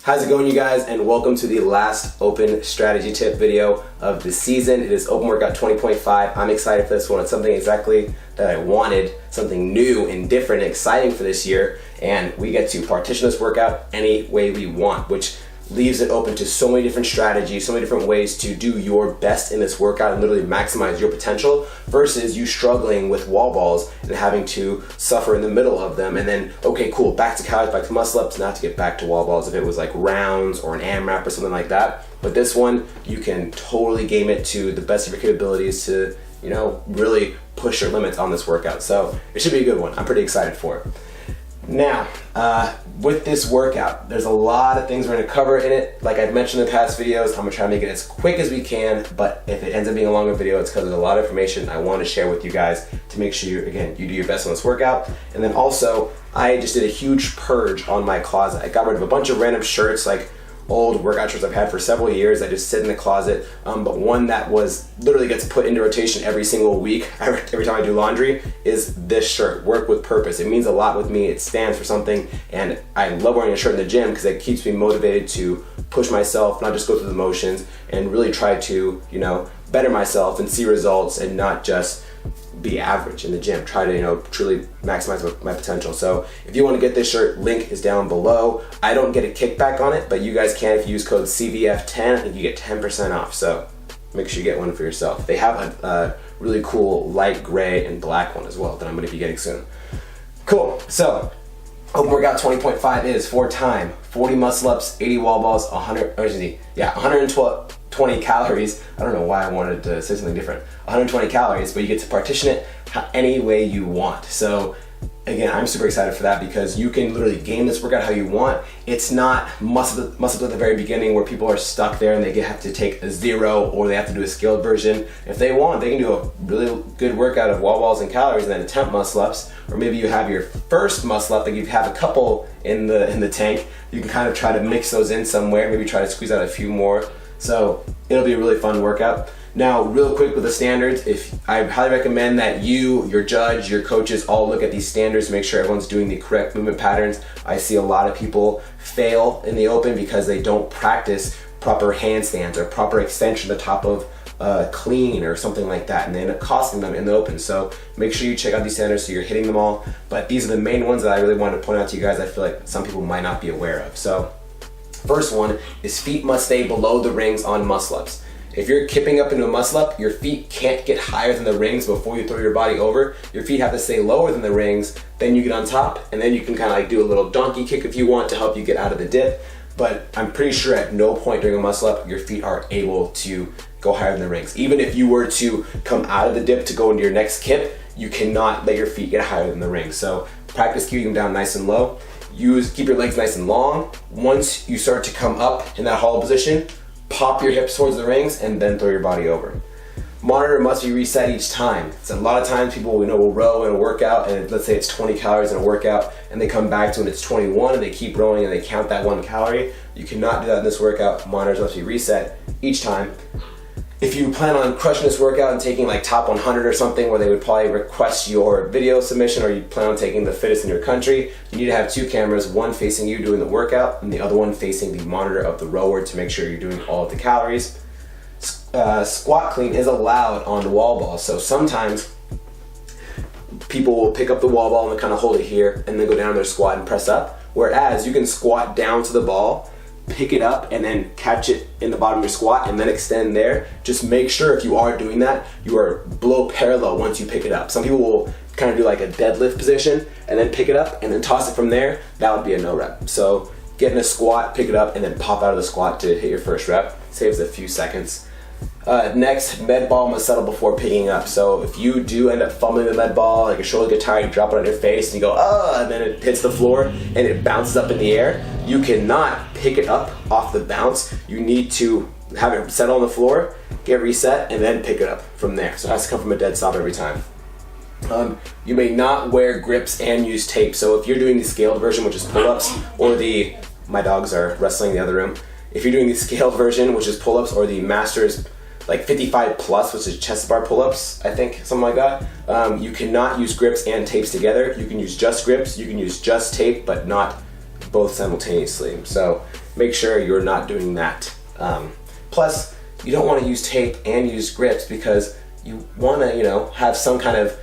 How's it going, you guys, and welcome to the last open strategy tip video of the season. It is Open Workout 20.5. I'm excited for this one. It's something exactly that I wanted, something new and different and exciting for this year, and we get to partition this workout any way we want, which leaves it open to so many different strategies, so many different ways to do your best in this workout and literally maximize your potential versus you struggling with wall balls and having to suffer in the middle of them. And then, okay, cool, back to calories, back to muscle ups, not to get back to wall balls if it was like rounds or an AMRAP or something like that. But this one, you can totally game it to the best of your capabilities to, really push your limits on this workout. So it should be a good one. I'm pretty excited for it. Now, with this workout, there's a lot of things we're going to cover in it. Like I've mentioned in the past videos, I'm going to try to make it as quick as we can, but if it ends up being a longer video, it's because there's a lot of information I want to share with you guys to make sure, you do your best on this workout. And then also, I just did a huge purge on my closet. I got rid of a bunch of random shirts, like old workout shirts I've had for several years that just sit in the closet, but one that literally gets put into rotation every single week, every time I do laundry, is this shirt, Work with Purpose. It means a lot with me. It stands for something, and I love wearing a shirt in the gym because it keeps me motivated to push myself, not just go through the motions, and really try to, better myself and see results and not just be average in the gym. Try to, truly maximize my potential. So if you want to get this shirt, link is down below. I don't get a kickback on it, but you guys can if you use code CVF10. I think you get 10% off. So make sure you get one for yourself. They have a really cool light gray and black one as well that I'm going to be getting soon. Cool. So Open Workout 20.5 is for time, 40 muscle ups, 80 wall balls, 120 calories. I don't know why I wanted to say something different. 120 calories, but you get to partition it any way you want. So again, I'm super excited for that because you can literally game this workout how you want. It's not muscle at the very beginning where people are stuck there and they have to take a 0 or they have to do a scaled version. If they want, they can do a really good workout of wall balls and calories and then attempt muscle ups. Or maybe you have your first muscle up, like you have a couple in the tank. You can kind of try to mix those in somewhere, maybe try to squeeze out a few more. So it'll be a really fun workout. Now, real quick with the standards, I highly recommend that your judge, your coaches all look at these standards to make sure everyone's doing the correct movement patterns. I see a lot of people fail in the open because they don't practice proper handstands or proper extension at the top of clean or something like that, and they end up costing them in the open. So make sure you check out these standards so you're hitting them all. But these are the main ones that I really wanted to point out to you guys I feel like some people might not be aware of. So first one is feet must stay below the rings on muscle ups. If you're kipping up into a muscle up, your feet can't get higher than the rings before you throw your body over. Your feet have to stay lower than the rings, then you get on top, and then you can kind of like do a little donkey kick if you want to help you get out of the dip. But I'm pretty sure at no point during a muscle up, your feet are able to go higher than the rings. Even if you were to come out of the dip to go into your next kip, you cannot let your feet get higher than the rings. So practice keeping them down nice and low. Keep your legs nice and long. Once you start to come up in that hollow position, pop your hips towards the rings and then throw your body over. Monitor must be reset each time. So a lot of times people will row in a workout and let's say it's 20 calories in a workout and they come back to when it's 21 and they keep rowing and they count that 1 calorie. You cannot do that in this workout. Monitors must be reset each time. If you plan on crushing this workout and taking like top 100 or something where they would probably request your video submission, or you plan on taking the fittest in your country, you need to have 2 cameras, one facing you doing the workout and the other one facing the monitor of the rower to make sure you're doing all of the calories. Squat clean is allowed on the wall ball. So sometimes people will pick up the wall ball and kind of hold it here and then go down their squat and press up. Whereas you can squat down to the ball, pick it up and then catch it in the bottom of your squat and then extend there. Just make sure if you are doing that, you are below parallel once you pick it up. Some people will kind of do like a deadlift position and then pick it up and then toss it from there. That would be a no rep. So get in a squat, pick it up and then pop out of the squat to hit your first rep. Saves a few seconds. Next, med ball must settle before picking up. So if you do end up fumbling the med ball, like your shoulder get tired, you drop it on your face and you go, and then it hits the floor and it bounces up in the air, you cannot pick it up off the bounce. You need to have it settle on the floor, get reset, and then pick it up from there. So it has to come from a dead stop every time. You may not wear grips and use tape. So if you're doing the scaled version, which is pull-ups, or my dogs are wrestling in the other room. If you're doing the scaled version, which is pull-ups, or the masters like 55 plus, which is chest bar pull-ups, I think, something like that. You cannot use grips and tapes together. You can use just grips, you can use just tape, but not both simultaneously. So make sure you're not doing that. Plus, you don't want to use tape and use grips because you want to, have some kind of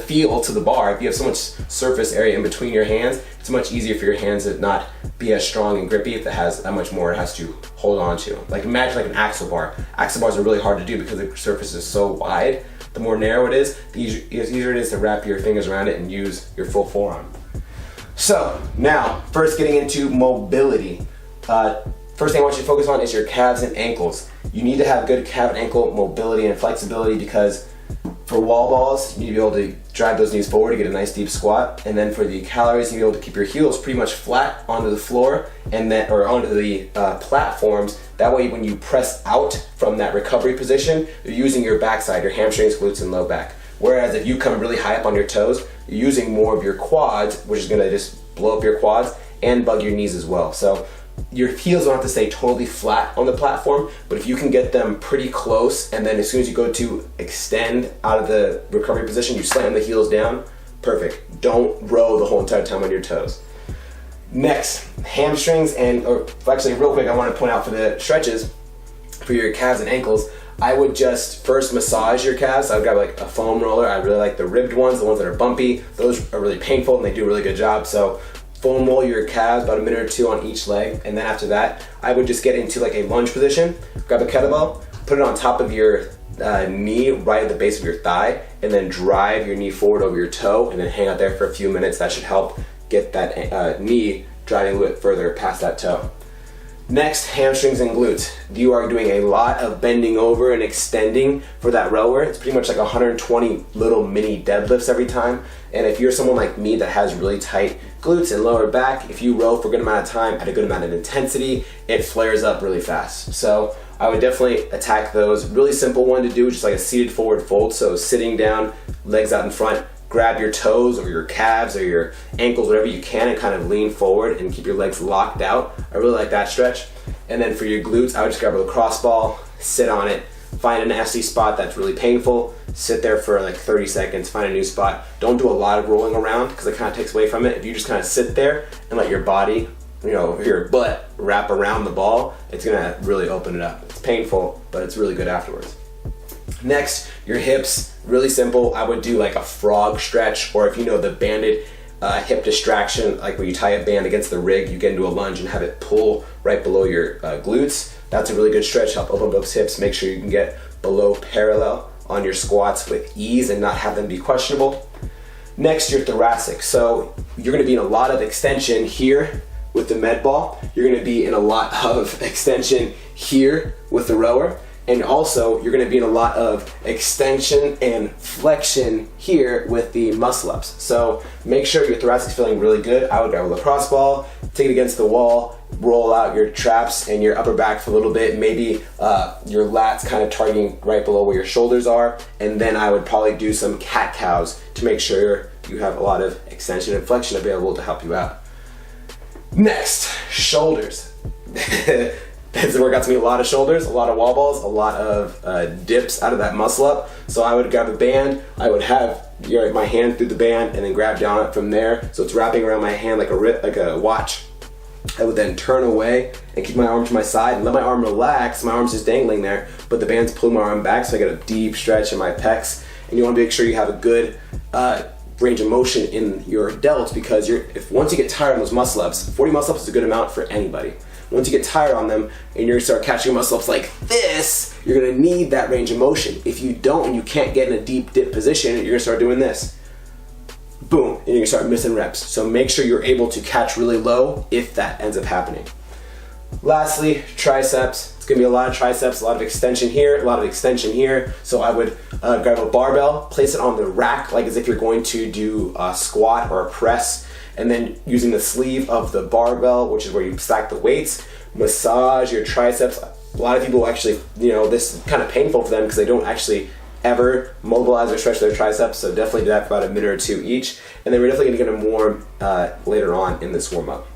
feel to the bar. If you have so much surface area in between your hands, it's much easier for your hands to not be as strong and grippy if it has that much more it has to hold on to. Like imagine like an axle bar. Axle bars are really hard to do because the surface is so wide. The more narrow it is, the easier it is to wrap your fingers around it and use your full forearm. So now, first getting into mobility. First thing I want you to focus on is your calves and ankles. You need to have good calf and ankle mobility and flexibility because for wall balls, you need to be able to drive those knees forward to get a nice deep squat. And then for the calories, you need to be able to keep your heels pretty much flat onto the floor or onto the platforms. That way when you press out from that recovery position, you're using your backside, your hamstrings, glutes, and low back. Whereas if you come really high up on your toes, you're using more of your quads, which is gonna just blow up your quads and bug your knees as well. So your heels don't have to stay totally flat on the platform, but if you can get them pretty close, and then as soon as you go to extend out of the recovery position, you slam the heels down, perfect. Don't row the whole entire time on your toes. Next, hamstrings actually real quick, I want to point out for the stretches, for your calves and ankles, I would just first massage your calves. I would grab like a foam roller. I really like the ribbed ones, the ones that are bumpy. Those are really painful and they do a really good job. So foam roll your calves about a minute or two on each leg, and then after that, I would just get into like a lunge position, grab a kettlebell, put it on top of your knee right at the base of your thigh, and then drive your knee forward over your toe, and then hang out there for a few minutes. That should help get that knee driving a little bit further past that toe. Next, hamstrings and glutes. You are doing a lot of bending over and extending for that rower. It's pretty much like 120 little mini deadlifts every time. And if you're someone like me that has really tight glutes and lower back, if you row for a good amount of time at a good amount of intensity, it flares up really fast. So I would definitely attack those. Really simple one to do, just like a seated forward fold. So sitting down, legs out in front, grab your toes or your calves or your ankles, whatever you can, and kind of lean forward and keep your legs locked out. I really like that stretch. And then for your glutes, I would just grab a lacrosse ball, sit on it, find an nasty spot that's really painful, sit there for like 30 seconds, find a new spot. Don't do a lot of rolling around because it kind of takes away from it. If you just kind of sit there and let your body, your butt wrap around the ball, it's gonna really open it up. It's painful, but it's really good afterwards. Next, your hips, really simple. I would do like a frog stretch, or if you know the banded hip distraction, like where you tie a band against the rig, you get into a lunge and have it pull right below your glutes. That's a really good stretch, help open up those hips, make sure you can get below parallel on your squats with ease and not have them be questionable. Next, your thoracic. So you're gonna be in a lot of extension here with the med ball. You're gonna be in a lot of extension here with the rower. And also, you're gonna be in a lot of extension and flexion here with the muscle ups. So make sure your thoracic's feeling really good. I would grab a lacrosse ball, take it against the wall, roll out your traps and your upper back for a little bit, maybe your lats kind of targeting right below where your shoulders are. And then I would probably do some cat cows to make sure you have a lot of extension and flexion available to help you out. Next, shoulders. This workout's gonna be a lot of shoulders, a lot of wall balls, a lot of dips out of that muscle up. So I would grab a band, I would have my hand through the band and then grab down it from there. So it's wrapping around my hand like a watch. I would then turn away and keep my arm to my side and let my arm relax. My arm's just dangling there, but the band's pulling my arm back so I get a deep stretch in my pecs. And you wanna make sure you have a good range of motion in your delts, because once you get tired on those muscle ups, 40 muscle ups is a good amount for anybody. Once you get tired on them and you're gonna start catching muscle ups like this, you're gonna need that range of motion. If you don't and you can't get in a deep dip position, you're gonna start doing this. Boom, and you're gonna start missing reps. So make sure you're able to catch really low if that ends up happening. Lastly, triceps. It's gonna be a lot of triceps, a lot of extension here, a lot of extension here. So I would grab a barbell, place it on the rack like as if you're going to do a squat or a press, and then using the sleeve of the barbell, which is where you stack the weights, massage your triceps. A lot of people actually, this is kind of painful for them because they don't actually ever mobilize or stretch their triceps, so definitely do that for about a minute or two each. And then we're definitely gonna get them warm later on in this warm up.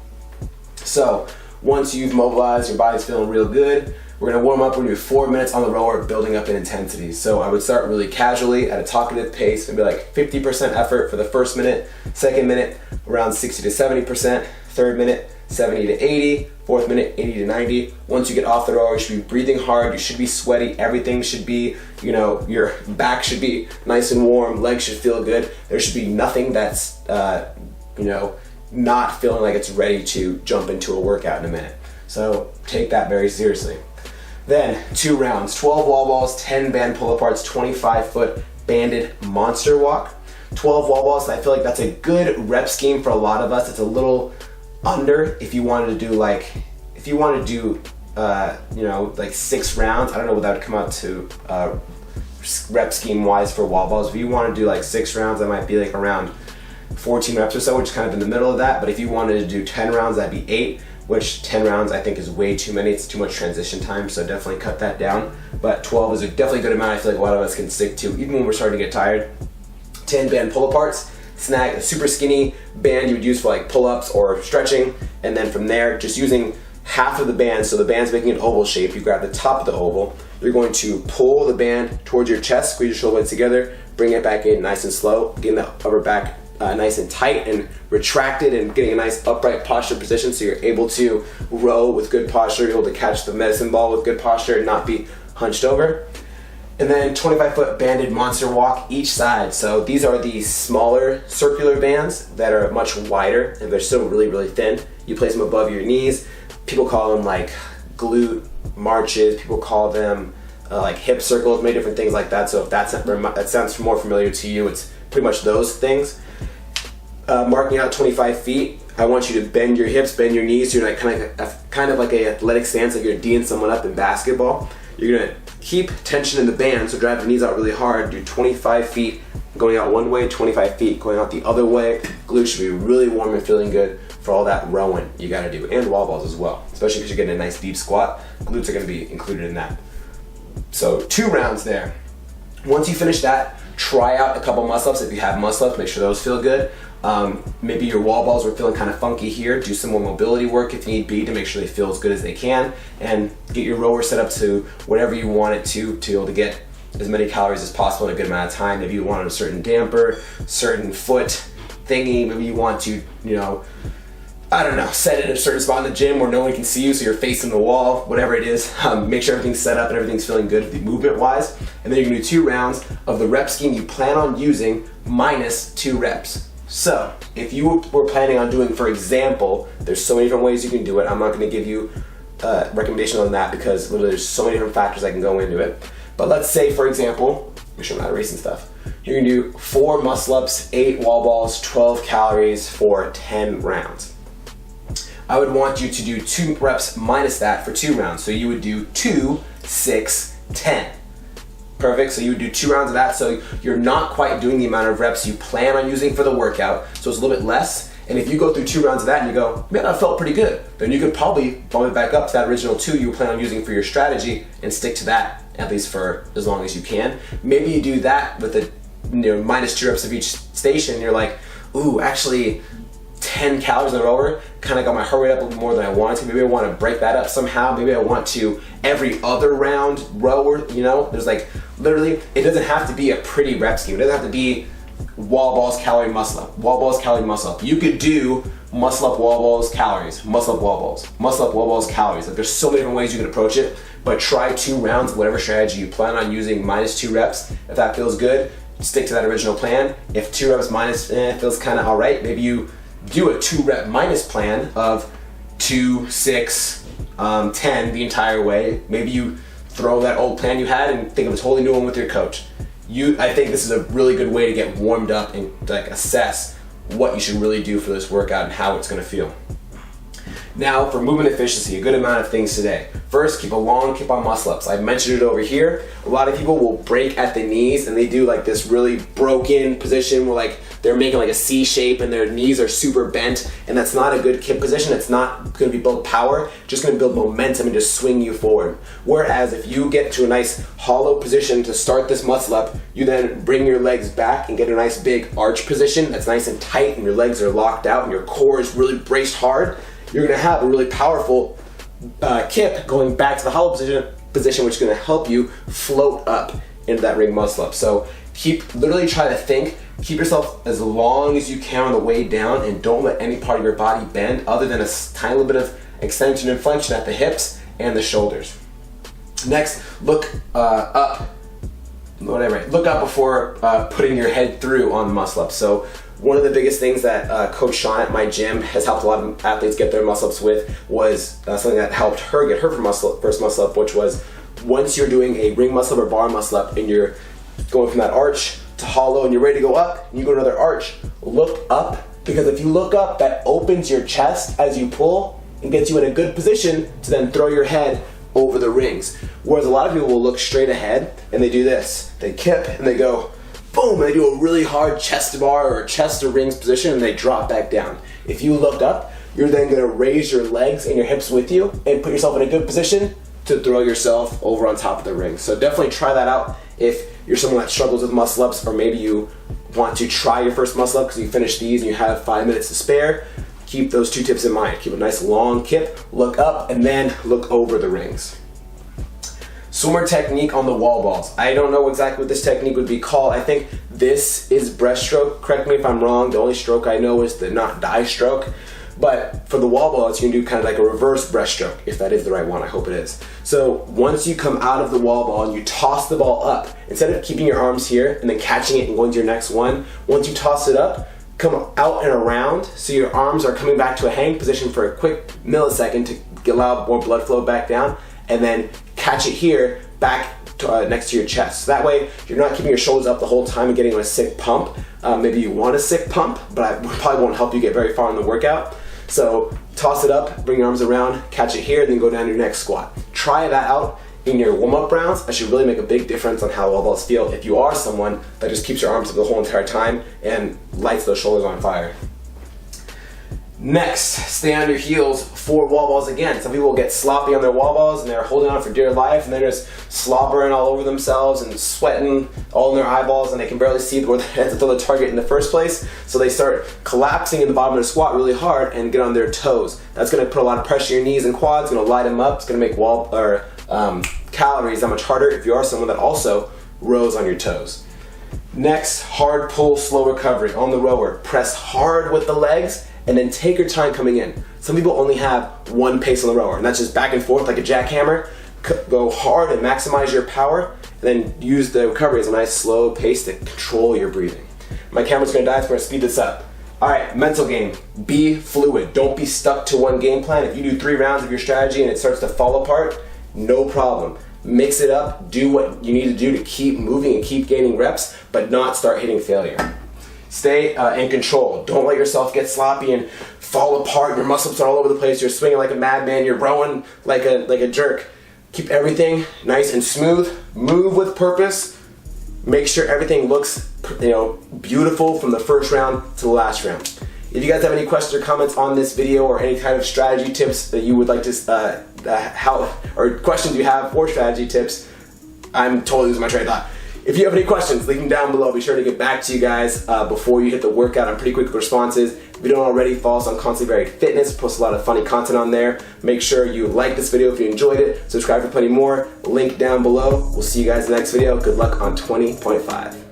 So once you've mobilized, your body's feeling real good, we're gonna warm up. We're gonna do 4 minutes on the rower, building up in intensity. So I would start really casually at a talkative pace and be like 50% effort for the first minute, second minute around 60 to 70%, third minute 70 to 80, fourth minute 80 to 90. Once you get off the rower, you should be breathing hard, you should be sweaty, everything should be, your back should be nice and warm, legs should feel good. There should be nothing that's, not feeling like it's ready to jump into a workout in a minute. So take that very seriously. Then 2 rounds, 12 wall balls, 10 band pull-aparts, 25-foot banded monster walk. 12 wall balls, I feel like that's a good rep scheme for a lot of us. It's a little under if you wanted to do like 6 rounds. I don't know what that would come out to rep scheme wise for wall balls. If you want to do like 6 rounds, that might be like around 14 reps or so, which is kind of in the middle of that. But if you wanted to do 10 rounds, that'd be 8, which 10 rounds I think is way too many. It's too much transition time, so definitely cut that down. But 12 is a definitely good amount I feel like a lot of us can stick to, even when we're starting to get tired. 10 band pull-aparts. Snag a super skinny band you would use for like pull-ups or stretching, and then from there, just using half of the band, so the band's making an oval shape, you grab the top of the oval, you're going to pull the band towards your chest, squeeze your shoulder blades together, bring it back in nice and slow, getting the upper back nice and tight and retracted, and getting a nice upright posture position so you're able to row with good posture, you're able to catch the medicine ball with good posture and not be hunched over. And then 25-foot banded monster walk each side. So these are the smaller circular bands that are much wider and they're still really, really thin. You place them above your knees. People call them like glute marches. People call them like hip circles, many different things like that. So if that sounds more familiar to you, it's pretty much those things. Marking out 25 feet, I want you to bend your hips, bend your knees. You're like kind of like an athletic stance, like you're D'ing someone up in basketball. You're gonna keep tension in the band, so drive the knees out really hard. Do 25 feet going out one way, 25 feet going out the other way. Glutes should be really warm and feeling good for all that rowing you gotta do, and wall balls as well, especially because you're getting a nice deep squat. Glutes are gonna be included in that. So 2 rounds there. Once you finish that, try out a couple muscle-ups. If you have muscle-ups, make sure those feel good. Maybe your wall balls were feeling kind of funky here. Do some more mobility work if need be to make sure they feel as good as they can, and get your rower set up to whatever you want it to be able to get as many calories as possible in a good amount of time. Maybe you want a certain damper, certain foot thingy. Maybe you want to, set it in a certain spot in the gym where no one can see you, so you're facing the wall, whatever it is. Make sure everything's set up and everything's feeling good movement wise. And then you're gonna do 2 rounds of the rep scheme you plan on using minus 2 reps. So if you were planning on doing, for example, there's so many different ways you can do it. I'm not going to give you recommendations on that because literally there's so many different factors that can go into it. But let's say, for example, make sure I'm not erasing stuff. You're going to do 4 muscle-ups, 8 wall balls, 12 calories for 10 rounds. I would want you to do 2 reps minus that for 2 rounds. So you would do 2, 6, 10. Perfect, so you would do 2 rounds of that, so you're not quite doing the amount of reps you plan on using for the workout, so it's a little bit less. And if you go through 2 rounds of that and you go, man, that felt pretty good, then you could probably bump it back up to that original 2 you plan on using for your strategy and stick to that at least for as long as you can. Maybe you do that with the minus 2 reps of each station, and you're like, ooh, actually 10 calories in a rower kind of got my heart rate up a little more than I wanted to. Maybe I want to break that up somehow. Maybe I want to every other round rower, there's like literally, it doesn't have to be a pretty rep scheme. It doesn't have to be wall balls, calorie, muscle up, wall balls, calorie, muscle up. You could do muscle up, wall balls, calories, muscle up, wall balls, muscle up, wall balls, calories. Like there's so many different ways you can approach it, but try 2 rounds of whatever strategy you plan on using minus 2 reps. If that feels good, stick to that original plan. If 2 reps minus feels kind of all right, maybe you do a 2 rep minus plan of 2, 6, 10 the entire way. Maybe you throw that old plan you had and think of a totally new one with your coach. I think this is a really good way to get warmed up and like assess what you should really do for this workout and how it's going to feel. Now for movement efficiency, a good amount of things today. First, keep on muscle ups. I mentioned it over here. A lot of people will break at the knees and they do like this really broken position where like they're making like a C shape and their knees are super bent, and that's not a good kip position. It's not going to build power, just going to build momentum and just swing you forward. Whereas if you get to a nice hollow position to start this muscle up, you then bring your legs back and get a nice big arch position that's nice and tight and your legs are locked out and your core is really braced hard. You're going to have a really powerful kip going back to the hollow position, which is going to help you float up into that ring muscle up. So literally try to think Keep yourself as long as you can on the way down, and don't let any part of your body bend other than a tiny little bit of extension and flexion at the hips and the shoulders. Next, look up. Look up before putting your head through on the muscle ups. So one of the biggest things that Coach Sean at my gym has helped a lot of athletes get their muscle ups with was something that helped her get her first muscle up, which was once you're doing a ring muscle up or bar muscle up and you're going from that arch to hollow and you're ready to go up and you go to another arch, look up, because if you look up, that opens your chest as you pull and gets you in a good position to then throw your head over the rings. Whereas a lot of people will look straight ahead and they do this. They kip and they go boom, and they do a really hard chest to bar or chest to rings position and they drop back down. If you look up, you're then going to raise your legs and your hips with you and put yourself in a good position to throw yourself over on top of the ring. So definitely try that out if you're someone that struggles with muscle ups, or maybe you want to try your first muscle up because you finished these and you have 5 minutes to spare. Keep those 2 tips in mind. Keep a nice long kip, look up, and then look over the rings. Swimmer technique on the wall balls. I don't know exactly what this technique would be called. I think this is breaststroke. Correct me if I'm wrong. The only stroke I know is the not die stroke. But for the wall balls, you can do kind of like a reverse breaststroke, if that is the right one. I hope it is. So once you come out of the wall ball and you toss the ball up, instead of keeping your arms here and then catching it and going to your next one, once you toss it up, come out and around so your arms are coming back to a hang position for a quick millisecond to allow more blood flow back down, and then catch it here back to, next to your chest. So that way you're not keeping your shoulders up the whole time and getting a sick pump. Maybe you want a sick pump, but I probably won't help you get very far in the workout. So toss it up, bring your arms around, catch it here, then go down to your next squat. Try that out in your warm-up rounds. That should really make a big difference on how wall balls feel if you are someone that just keeps your arms up the whole entire time and lights those shoulders on fire. Next, stay on your heels for wall balls again. Some people get sloppy on their wall balls and they're holding on for dear life and they're just slobbering all over themselves and sweating all in their eyeballs, and they can barely see where they have to throw the target in the first place. So they start collapsing in the bottom of their squat really hard and get on their toes. That's going to put a lot of pressure on your knees and quads, going to light them up. It's going to make calories that much harder if you are someone that also rows on your toes. Next, hard pull, slow recovery. On the rower, press hard with the legs and then take your time coming in. Some people only have one pace on the rower, and that's just back and forth like a jackhammer. Go hard and maximize your power, and then use the recovery as a nice slow pace to control your breathing. My camera's gonna die, so we're gonna speed this up. All right, mental game, be fluid. Don't be stuck to one game plan. If you do 3 rounds of your strategy and it starts to fall apart, no problem. Mix it up, do what you need to do to keep moving and keep gaining reps, but not start hitting failure. Stay in control. Don't let yourself get sloppy and fall apart. Your muscles are all over the place. You're swinging like a madman. You're rowing like a jerk. Keep everything nice and smooth. Move with purpose. Make sure everything looks, beautiful from the first round to the last round. If you guys have any questions or comments on this video, or any kind of strategy tips that you would like to or questions you have for strategy tips, I'm totally losing my train of thought. If you have any questions, leave them down below. Be sure to get back to you guys before you hit the workout. I'm pretty quick with responses. If you don't already, follow us on ConstantlyVariedFitness. Post a lot of funny content on there. Make sure you like this video if you enjoyed it. Subscribe for plenty more. Link down below. We'll see you guys in the next video. Good luck on 20.5.